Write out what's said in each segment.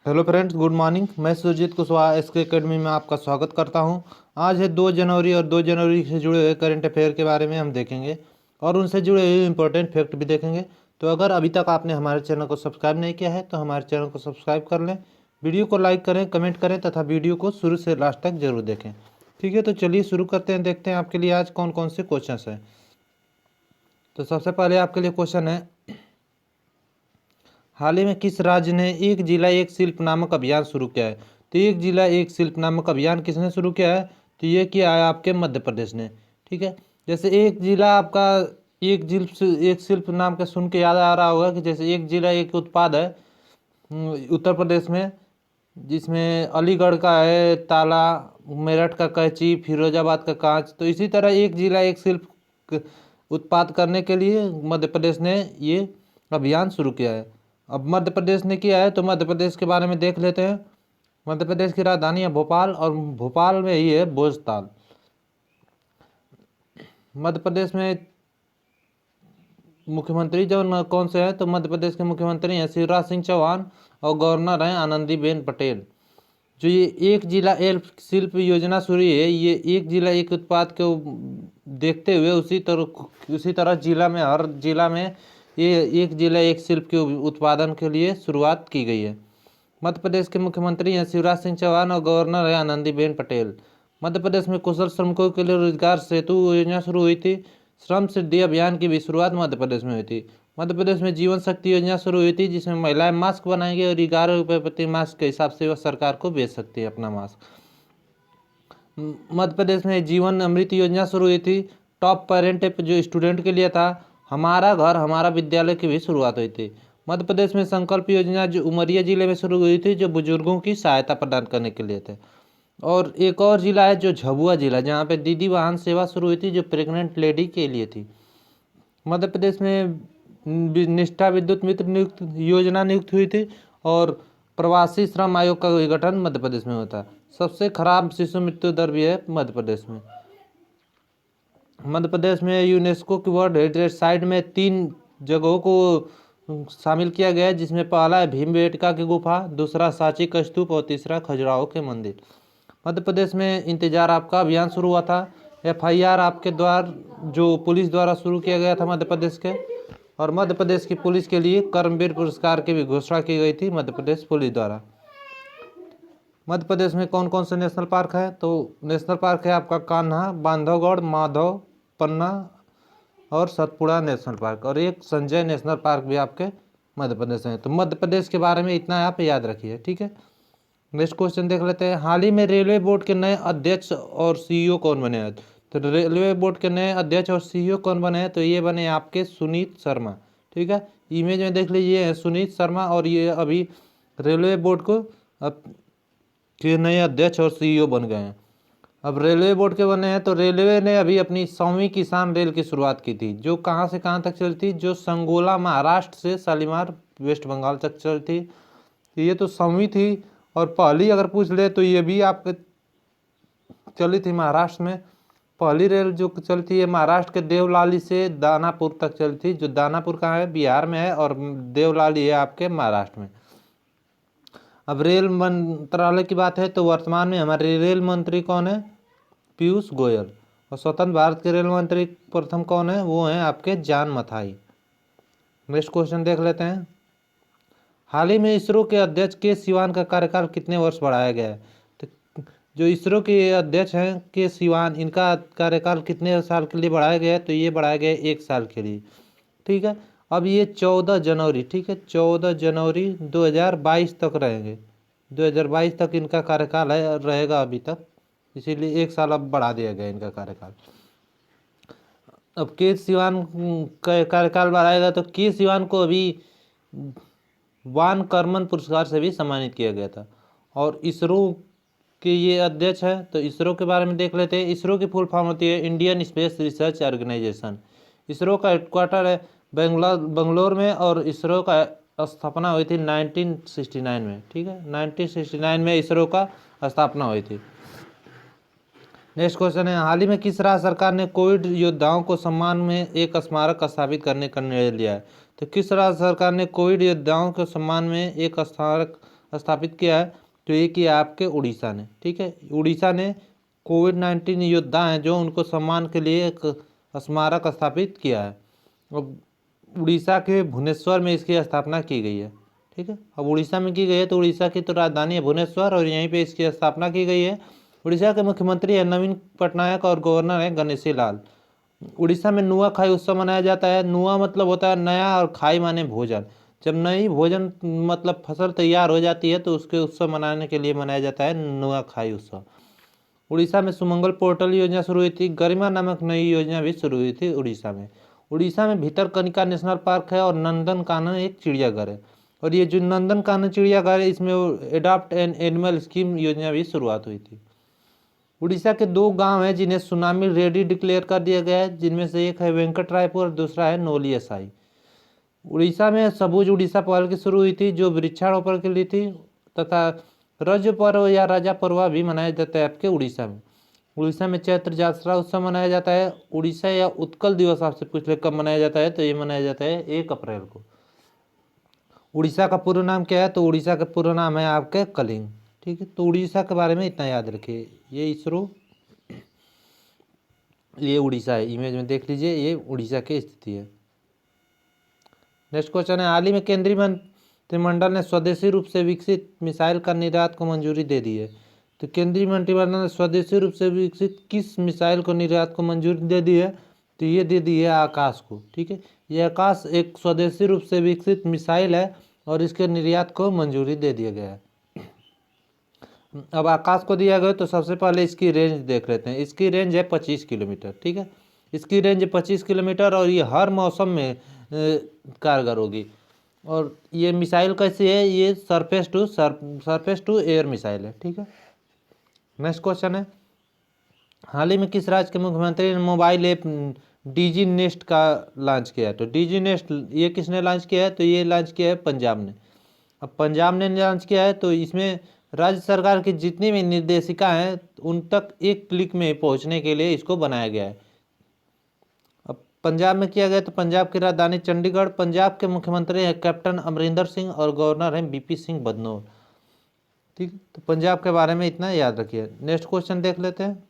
Hello friends, good morning. मैं Surjit Kushwaha SK academy में आपका स्वागत करता हूं। आज है 2 जनवरी और 2 जनवरी से जुड़े हुए करंट अफेयर के बारे में हम देखेंगे और उनसे जुड़े हुए इम्पोर्टेंट फैक्ट भी देखेंगे। तो अगर अभी तक आपने हमारे चैनल को सब्सक्राइब नहीं किया है तो हमारे चैनल को सब्सक्राइब कर लें, वीडियो को लाइक करें, कमेंट करें तथा वीडियो को शुरू से लास्ट तक जरूर देखें। ठीक है, तो चलिए शुरू करते हैं। देखते हैं आपके लिए आज कौन कौन से क्वेश्चन हैं। तो सबसे पहले आपके लिए क्वेश्चन है, हाल ही में किस राज्य ने एक जिला एक शिल्प नामक अभियान शुरू किया है? तो एक जिला एक शिल्प नामक अभियान किसने शुरू किया है? तो ये किया है आपके मध्य प्रदेश ने। ठीक है, जैसे एक जिला आपका एक शिल्प नाम का सुन के याद आ रहा होगा कि जैसे एक जिला एक उत्पाद है उत्तर प्रदेश में, जिसमें अलीगढ़ का है ताला, मेरठ का कैंची, फिरोजाबाद का कांच। तो इसी तरह एक जिला एक शिल्प उत्पाद करने के लिए मध्य प्रदेश ने ये अभियान शुरू किया है। अब मध्य प्रदेश ने किया है तो मध्य प्रदेश के बारे में देख लेते हैं। मध्य प्रदेश की राजधानी है भोपाल और भोपाल में ही है भोजताल। मध्य प्रदेश में मुख्यमंत्री जो कौन से हैं? तो मध्य प्रदेश के मुख्यमंत्री हैं शिवराज सिंह चौहान और गवर्नर हैं आनंदीबेन पटेल। जो ये एक जिला एक शिल्प योजना शुरू है, ये एक जिला एक उत्पाद को देखते हुए उसी तरह हर जिला में ये एक जिला एक शिल्प के उत्पादन के लिए शुरुआत की गई है। मध्य प्रदेश के मुख्यमंत्री हैं शिवराज सिंह चौहान और गवर्नर है आनंदीबेन पटेल। मध्य प्रदेश में कुशल श्रमिकों के लिए रोजगार सेतु योजना शुरू हुई थी। श्रम सिद्धि अभियान की भी शुरुआत मध्य प्रदेश में हुई थी। मध्य प्रदेश में जीवन शक्ति योजना शुरू हुई थी, जिसमें महिलाएं मास्क बनाएंगी और 11 रुपये प्रति मास्क के हिसाब से वह सरकार को बेच सकती है अपना मास्क। मध्य प्रदेश में जीवन अमृत योजना शुरू हुई थी। टॉप पेरेंट जो स्टूडेंट के लिए था, हमारा घर हमारा विद्यालय की भी शुरुआत हुई थी। मध्य प्रदेश में संकल्प योजना जो उमरिया जिले में शुरू हुई थी, जो बुजुर्गों की सहायता प्रदान करने के लिए थे। और एक और जिला है जो झाबुआ जिला, जहाँ पे दीदी वाहन सेवा शुरू हुई थी, जो प्रेग्नेंट लेडी के लिए थी। मध्य प्रदेश में निष्ठा विद्युत मित्र नियुक्त योजना नियुक्त हुई थी और प्रवासी श्रम आयोग का गठन मध्य प्रदेश में होता है। सबसे खराब शिशु मृत्यु दर भी है मध्य प्रदेश में। मध्य प्रदेश में यूनेस्को की वर्ल्ड हेरिटेज साइट में 3 जगहों को शामिल किया गया है, जिसमें पहला है भीमबेटका की गुफा, दूसरा सांची का स्तूप और तीसरा खजुराहो के मंदिर। मध्य प्रदेश में इंतजार आपका अभियान शुरू हुआ था। FIR आपके द्वारा जो पुलिस द्वारा शुरू किया गया था मध्य प्रदेश के, और मध्य प्रदेश की पुलिस के लिए कर्मवीर पुरस्कार की भी घोषणा की गई थी मध्य प्रदेश पुलिस द्वारा। मध्य प्रदेश में कौन कौन से नेशनल पार्क है? तो नेशनल पार्क है आपका कान्हा, बांधवगढ़, माधव, पन्ना और सतपुड़ा नेशनल पार्क, और एक संजय नेशनल पार्क भी आपके मध्य प्रदेश में है। तो मध्य प्रदेश के बारे में इतना आप याद रखिए। ठीक है, नेक्स्ट क्वेश्चन देख लेते हैं। हाल ही में रेलवे बोर्ड के नए अध्यक्ष और CEO कौन बने हैं? तो रेलवे बोर्ड के नए अध्यक्ष और CEO कौन बने हैं? तो ये बने आपके सुनीत शर्मा। ठीक है, इमेज में देख लीजिए है सुनीत शर्मा, और ये अभी रेलवे बोर्ड को के नए अध्यक्ष और CEO बन गए हैं। अब रेलवे बोर्ड के बने हैं तो रेलवे ने अभी अपनी 100वीं किसान रेल की शुरुआत की थी, जो कहाँ से कहाँ तक चलती? जो संगोला महाराष्ट्र से शालीमार वेस्ट बंगाल तक चलती। ये तो 100वीं थी। और पहली अगर पूछ ले तो ये भी आपके चली थी महाराष्ट्र में। पहली रेल जो चलती है महाराष्ट्र के देवलाली से दानापुर तक चलती, जो दानापुर कहाँ है? बिहार में है, और देवलाली है आपके महाराष्ट्र में। अब रेल मंत्रालय की बात है तो वर्तमान में हमारे रेल मंत्री कौन है? पीयूष गोयल। और स्वतंत्र भारत के रेल मंत्री प्रथम कौन है? वो हैं आपके जान मथाई। नेक्स्ट क्वेश्चन देख लेते हैं। हाल ही में इसरो के अध्यक्ष के सिवान का कार्यकाल कितने वर्ष बढ़ाया गया है? तो जो इसरो के अध्यक्ष हैं के सिवान, इनका कार्यकाल कितने साल के लिए बढ़ाया गया है? तो ये बढ़ाया गया है 1 साल के लिए। ठीक है, अब ये 14 जनवरी, ठीक है, 14 जनवरी 2022 तक रहेंगे। 2022 तक इनका कार्यकाल है, रहेगा अभी तक, इसीलिए 1 साल अब बढ़ा दिया गया इनका कार्यकाल। अब के सिवान का कार्यकाल बढ़ाएगा तो के सिवान को अभी वान कर्मन पुरस्कार से भी सम्मानित किया गया था। और इसरो के ये अध्यक्ष है, तो इसरो के बारे में देख लेते हैं। इसरो की फुल फॉर्म होती है Indian Space Research Organisation. ISRO का हेडक्वार्टर है बंगलोर में, और इसरो का स्थापना हुई थी 1969 में। ठीक है, 1969 में इसरो का स्थापना हुई थी। नेक्स्ट क्वेश्चन है, हाल ही में किस राज्य सरकार ने कोविड योद्धाओं को सम्मान में एक स्मारक स्थापित करने का निर्णय लिया है? तो किस राज्य सरकार ने कोविड योद्धाओं के सम्मान में एक स्मारक स्थापित किया है तो ये किया आपके उड़ीसा ने। ठीक है, उड़ीसा ने कोविड-19 योद्धा हैं जो उनको सम्मान के लिए एक स्मारक स्थापित किया है। अब उड़ीसा के भुवनेश्वर में इसकी स्थापना की गई है। ठीक है, अब उड़ीसा में की गई है तो उड़ीसा की तो राजधानी है भुवनेश्वर और यहीं पे इसकी स्थापना की गई है। उड़ीसा के मुख्यमंत्री है नवीन पटनायक और गवर्नर है गणेशी लाल। उड़ीसा में नुआ खाई उत्सव मनाया जाता है। नुआ मतलब होता है नया और खाई माने भोजन। जब नई भोजन मतलब फसल तैयार हो जाती है तो उसके उत्सव मनाने के लिए मनाया जाता है नुआ खाई उत्सव। उड़ीसा में सुमंगल पोर्टल योजना शुरू हुई थी। गरिमा नामक नई योजना भी शुरू हुई थी उड़ीसा में। उड़ीसा में भितरकनिका नेशनल पार्क है और नंदन कानन एक चिड़ियाघर है। और ये जो नंदन कानन चिड़ियाघर है इसमें एडॉप्ट एन एनिमल स्कीम योजना भी शुरुआत हुई थी। उड़ीसा के 2 गांव हैं जिन्हें सुनामी रेडी डिक्लेयर कर दिया गया है, जिनमें से एक है वेंकटरायपुर और दूसरा है नोली एसाई। उड़ीसा में सबुज उड़ीसा पहल की शुरू हुई थी जो वृक्षारोपण के लिए थी, तथा रज पर्व या राजा पर्व भी मनाया जाता है आपके उड़ीसा में। उड़ीसा में चैत्र जात्रा उत्सव मनाया जाता है। उड़ीसा या उत्कल दिवस आपसे पूछ ले कब मनाया जाता है तो ये मनाया जाता है 1 अप्रैल को। उड़ीसा का पूरा नाम क्या है तो उड़ीसा का पूरा नाम है आपके कलिंग। ठीक है, तो उड़ीसा के बारे में इतना याद रखिए। ये इसरो, ये उड़ीसा है, इमेज में देख लीजिए, ये उड़ीसा की स्थिति है। नेक्स्ट क्वेश्चन है, हाल ही में केंद्रीय मंत्रिमंडल ने स्वदेशी रूप से विकसित मिसाइल का निर्यात को मंजूरी दे दी है। तो केंद्रीय मंत्रिमंडल ने स्वदेशी रूप से विकसित किस मिसाइल को निर्यात को मंजूरी दे दी है तो ये दे दी है आकाश को। ठीक है, ये आकाश एक स्वदेशी रूप से विकसित मिसाइल है और इसके निर्यात को मंजूरी दे दिया गया है। अब आकाश को दिया गया तो सबसे पहले इसकी रेंज देख लेते हैं। इसकी रेंज है 25 किलोमीटर। ठीक है, इसकी रेंज 25 किलोमीटर और ये हर मौसम में कारगर होगी। और ये मिसाइल कैसी है, ये सरफेस टू एयर मिसाइल है। ठीक है, नेक्स्ट क्वेश्चन है, हाल ही में किस राज्य के मुख्यमंत्री ने मोबाइल ऐप डीजी नेस्ट का लॉन्च किया है। तो डीजी नेस्ट ये किसने लॉन्च किया है तो ये लॉन्च किया है पंजाब ने। अब पंजाब ने लॉन्च किया है तो इसमें राज्य सरकार की जितनी भी निर्देशिका हैं उन तक एक क्लिक में पहुंचने के लिए इसको बनाया गया है। अब पंजाब में किया गया तो पंजाब की राजधानी चंडीगढ़। पंजाब के मुख्यमंत्री हैं कैप्टन अमरिंदर सिंह और गवर्नर हैं बीपी सिंह बदनौर। ठीक, तो पंजाब के बारे में इतना याद रखिए। नेक्स्ट क्वेश्चन देख लेते हैं,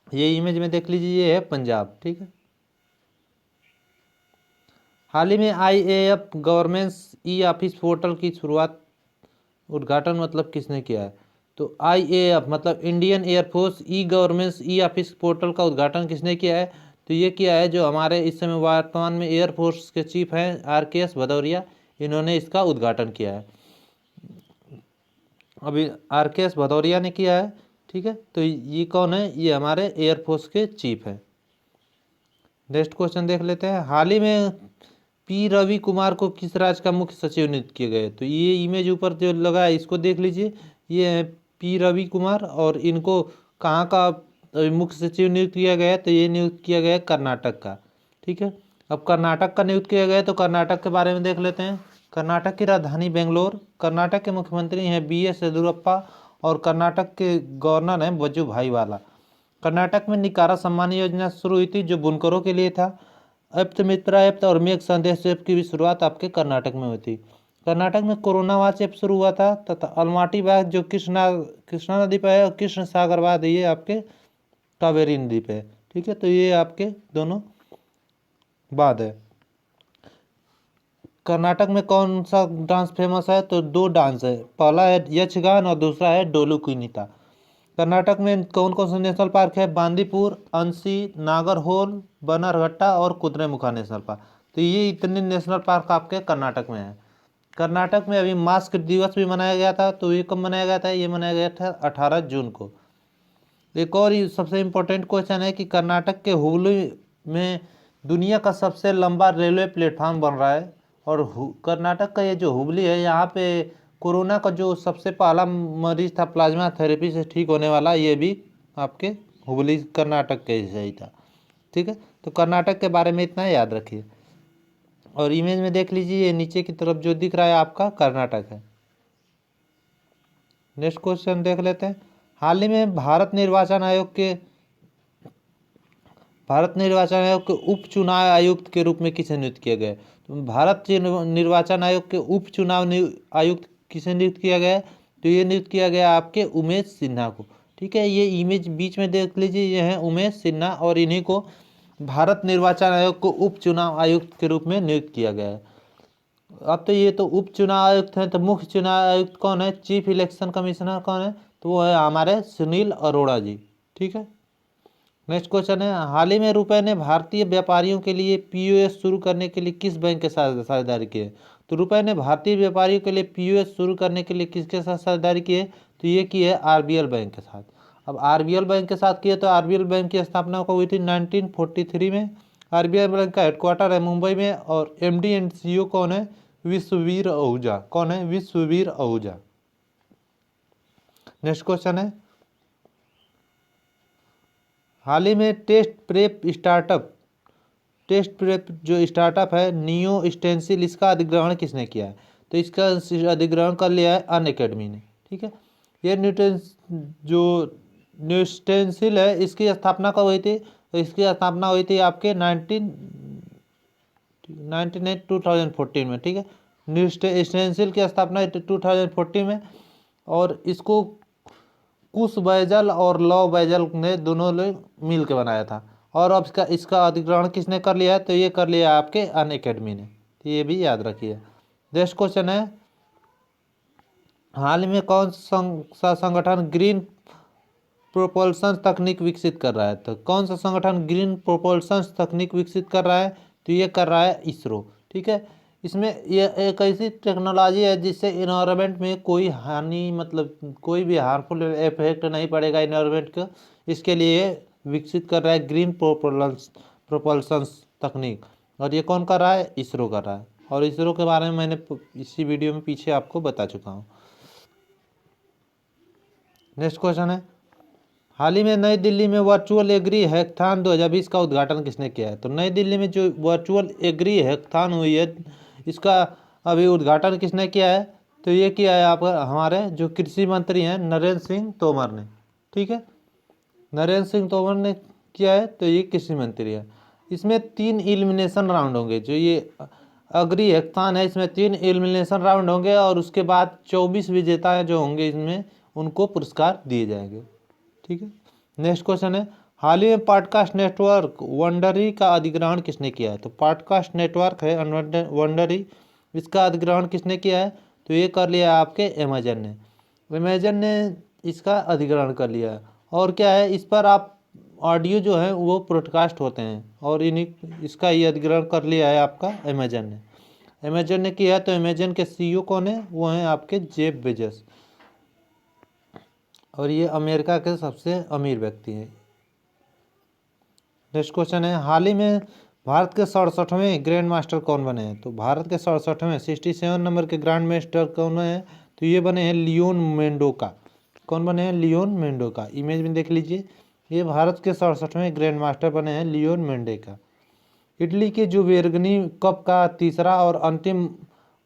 ये इमेज में देख लीजिए, ये है पंजाब। ठीक है, हाल ही में IAF government e office portal की शुरुआत उद्घाटन मतलब किसने किया है तो IAF मतलब इंडियन एयरफोर्स ई गवर्नमेंट ई ऑफिस पोर्टल का उद्घाटन किसने किया है तो ये किया है जो हमारे इस समय वर्तमान में एयरफोर्स के चीफ हैं RKS भदौरिया, इन्होंने इसका उद्घाटन किया है। अभी RKS भदौरिया ने किया है। ठीक है, तो ये कौन है, ये हमारे एयरफोर्स के चीफ हैं। नेक्स्ट क्वेश्चन देख लेते हैं, हाल ही में P रवि कुमार को किस राज्य का मुख्य सचिव नियुक्त किए गए तो ये इमेज ऊपर जो लगा है इसको देख लीजिए, ये है P रवि कुमार और इनको कहाँ का मुख्य सचिव नियुक्त किया गया है तो ये नियुक्त किया गया है कर्नाटक का। ठीक है, अब कर्नाटक का नियुक्त किया गया है तो कर्नाटक के बारे में देख लेते हैं। कर्नाटक की राजधानी बेंगलोर। कर्नाटक के मुख्यमंत्री हैं BS येदियुरप्पा और कर्नाटक के गवर्नर हैं वजुभाई वाला। कर्नाटक में निकारा सम्मान योजना शुरू हुई थी जो बुनकरों के लिए था। एप्त मित्रा एप्त और मेघ संदेश ऐप की भी शुरुआत आपके कर्नाटक में हुई थी। कर्नाटक में कोरोना वाच ऐप शुरू हुआ था तथा अलमाटी बाग जो कृष्णा नदी पर है और कृष्ण सागर बाद ये आपके कावेरी नदी पे है। ठीक है, तो ये आपके दोनों बाद है। कर्नाटक में कौन सा डांस फेमस है तो 2 डांस है, पहला है यक्षगान और दूसरा है डोलू कुइनिता। कर्नाटक में कौन कौन सा नेशनल पार्क है, बांदीपुर, अंसी, नागरहोल, बनरघट्टा और कुद्रेमुखा नेशनल पार्क। तो ये इतने नेशनल पार्क आपके कर्नाटक में है। कर्नाटक में अभी मास्क दिवस भी मनाया गया था तो ये कब मनाया गया था, ये मनाया गया था 18 जून को। एक और सबसे इम्पोर्टेंट क्वेश्चन है कि कर्नाटक के हुबली में दुनिया का सबसे लंबा रेलवे प्लेटफॉर्म बन रहा है और कर्नाटक का ये जो हुबली है यहाँ पे कोरोना का जो सबसे पहला मरीज था प्लाज्मा थेरेपी से ठीक होने वाला, ये भी आपके हुबली कर्नाटक के ही था। ठीक है, तो कर्नाटक के बारे में इतना याद रखिए। और इमेज में देख लीजिए, ये नीचे की तरफ जो दिख रहा है आपका कर्नाटक है। नेक्स्ट क्वेश्चन देख लेते हैं, हाल ही में भारत निर्वाचन आयोग के उपचुनाव आयुक्त के रूप में किसे नियुक्त किया गया तो भारत निर्वाचन आयोग के उपचुनाव आयुक्त किसे नियुक्त किया गया है? तो ये नियुक्त किया गया आपके उमेश सिन्हा को। ठीक है, ये इमेज बीच में देख लीजिए, ये है उमेश सिन्हा और इन्हीं को भारत निर्वाचन आयोग को उप चुनाव आयुक्त के रूप में नियुक्त किया गया है। अब तो ये तो उप चुनाव आयुक्त हैं, तो मुख्य चुनाव आयुक्त कौन है? चीफ इलेक्शन कमिश्नर कौन है? तो वो है हमारे सुनील अरोड़ा जी। ठीक है, नेक्स्ट क्वेश्चन है, हाल ही में रुपए ने भारतीय व्यापारियों के लिए पीओएस शुरू करने के लिए किस बैंक के साथ साझेदारी की है? तो रुपए ने भारतीय व्यापारियों के लिए पीओएस शुरू करने के लिए किसके साथ साझेदारी की है? तो ये की है आरबीएल बैंक के साथ। अब आरबीएल बैंक के साथ की है, तो आरबीएल बैंक की स्थापना को हुई थी 1943 में। आरबीएल बैंक का हेडक्वार्टर है मुंबई में और एमडी एंड सीईओ कौन है? विश्ववीर आहूजा। कौन है? विश्ववीर आहूजा। नेक्स्ट क्वेश्चन है, हाल ही में टेस्ट प्रेप जो स्टार्टअप है नियो स्टेंसिल, इसका अधिग्रहण किसने किया है? तो इसका अधिग्रहण कर लिया है अनअकैडमी ने। ठीक है, ये जो न्यू स्टेंसिल है, इसकी स्थापना कब हुई थी? तो इसकी स्थापना हुई थी आपके 2014 में। ठीक है, न्यू स्टेंसिल की स्थापना हुई थी 2014 में और इसको कुश बैजल और लॉ बैजल ने दोनों लोग मिल के बनाया था। और अब इसका अधिग्रहण किसने कर लिया है? तो ये कर लिया आपके अनअकैडमी ने। तो ये भी याद रखिए। नेक्स्ट क्वेश्चन है, हाल में कौन सा संगठन ग्रीन प्रोपल्सन तकनीक विकसित कर रहा है? तो कौन सा संगठन ग्रीन प्रोपल्सन तकनीक विकसित कर रहा है? तो ये कर रहा है इसरो। ठीक है, इसमें यह एक ऐसी टेक्नोलॉजी है जिससे इन्वायरमेंट में कोई हानि, मतलब कोई भी हार्मफुल इफेक्ट नहीं पड़ेगा इन्वायरमेंट को। इसके लिए विकसित कर रहा है ग्रीन प्रोपल्सन तकनीक। और ये कौन कर रहा है? इसरो कर रहा है। और इसरो के बारे में मैंने इसी वीडियो में पीछे आपको बता चुका हूँ। नेक्स्ट क्वेश्चन है, हाल ही में नई दिल्ली में वर्चुअल एग्री हैकाथॉन 2020 का उद्घाटन किसने किया है? तो नई दिल्ली में जो वर्चुअल एग्री हैकाथॉन हुई है, इसका अभी उद्घाटन किसने किया है? तो ये किया है आप हमारे जो कृषि मंत्री हैं नरेंद्र सिंह तोमर ने। ठीक है, नरेंद्र सिंह तोमर ने किया है, तो ये कृषि मंत्री है। इसमें 3 एलिमिनेशन राउंड होंगे। जो ये एग्री हैकाथॉन है, इसमें 3 एलिमिनेशन राउंड होंगे और उसके बाद 24 विजेता जो होंगे इसमें उनको पुरस्कार दिए जाएंगे। ठीक है, नेक्स्ट क्वेश्चन है, हाल ही में पॉडकास्ट नेटवर्क वंडरी का अधिग्रहण किसने किया है? तो पॉडकास्ट नेटवर्क है वंडरी, इसका अधिग्रहण किसने किया है? तो ये कर लिया आपके अमेजन ने। अमेजन ने इसका अधिग्रहण कर लिया है। और क्या है, इस पर आप ऑडियो जो है वो ब्रॉडकास्ट होते हैं और इसका ये अधिग्रहण कर लिया है आपका अमेजन ने। अमेजन ने किया है, तो अमेजन के सीईओ कौन है? वो हैं आपके जेफ बेजोस और ये अमेरिका के सबसे अमीर व्यक्ति हैं। नेक्स्ट क्वेश्चन है, हाल ही में भारत के 67वें ग्रैंड मास्टर कौन बने हैं? तो भारत के 67वें 67 नंबर के ग्रैंड मास्टर कौन है? तो ये बने हैं लियोन मेंडोका। कौन बने हैं? लियोन मेंडोका। इमेज में देख लीजिए, ये भारत के 67वें ग्रैंड मास्टर बने हैं लियोन मेंडोका। इटली के जुवेर्गनी कप का तीसरा और अंतिम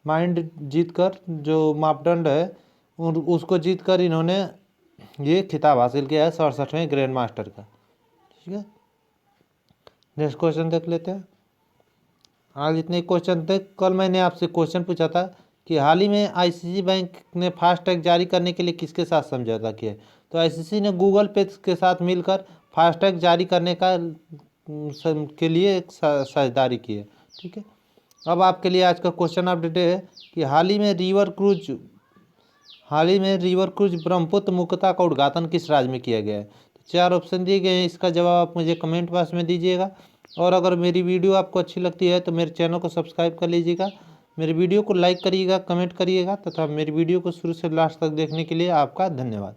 माइंड जीतकर जो मापदंड है उसको जीतकर इन्होंने ये खिताब हासिल किया है 67वें ग्रैंड मास्टर का। ठीक है, नेक्स्ट क्वेश्चन देख लेते हैं। आज इतने क्वेश्चन थे। कल मैंने आपसे क्वेश्चन पूछा था कि हाल ही में आईसीसी बैंक ने फास्टैग जारी करने के लिए किसके साथ समझौता किया है? तो आईसीसी ने गूगल पे के साथ मिलकर फास्टैग जारी करने के लिए एक साझेदारी की है। ठीक है, अब आपके लिए आज का क्वेश्चन अपडेट है कि हाल ही में रिवर क्रूज ब्रह्मपुत्र मुक्ता का उद्घाटन किस राज्य में किया गया है? तो 4 ऑप्शन दिए गए हैं, इसका जवाब आप मुझे कमेंट बॉक्स में दीजिएगा। और अगर मेरी वीडियो आपको अच्छी लगती है तो मेरे चैनल को सब्सक्राइब कर लीजिएगा, मेरे वीडियो को लाइक करिएगा, कमेंट करिएगा तथा मेरी वीडियो को शुरू से लास्ट तक देखने के लिए आपका धन्यवाद।